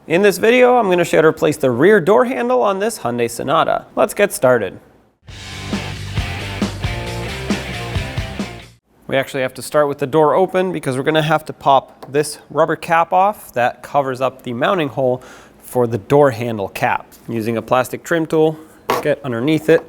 In this video, I'm going to show you how to replace the rear door handle on this Hyundai Sonata. Let's get started. We actually have to start with the door open because we're going to have to pop this rubber cap off that covers up the mounting hole for the door handle cap. Using a plastic trim tool, get underneath it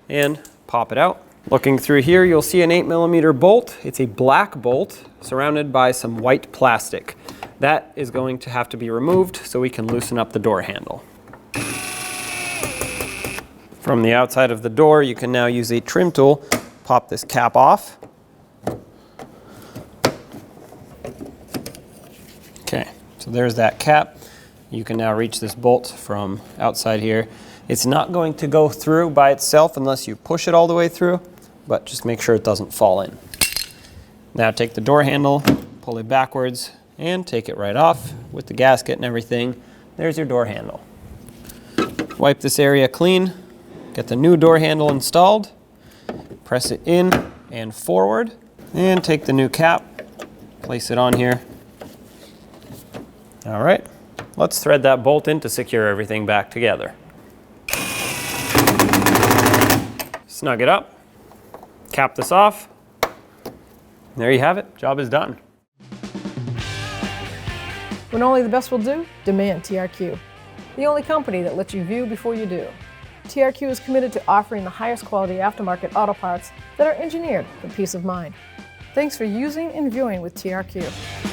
and pop it out. Looking through here, you'll see an 8mm bolt. It's a black bolt surrounded by some white plastic. That is going to have to be removed so we can loosen up the door handle. From the outside of the door, you can now use a trim tool, pop this cap off. Okay, so there's that cap. You can now reach this bolt from outside here. It's not going to go through by itself unless you push it all the way through, but just make sure it doesn't fall in. Now take the door handle, pull it backwards, and take it right off with the gasket and everything. There's your door handle. Wipe this area clean, get the new door handle installed, press it in and forward, and take the new cap, place it on here. All right, let's thread that bolt in to secure everything back together. Snug it up, cap this off. There you have it, job is done. When only the best will do, demand TRQ. The only company that lets you view before you do. TRQ is committed to offering the highest quality aftermarket auto parts that are engineered for peace of mind. Thanks for using and viewing with TRQ.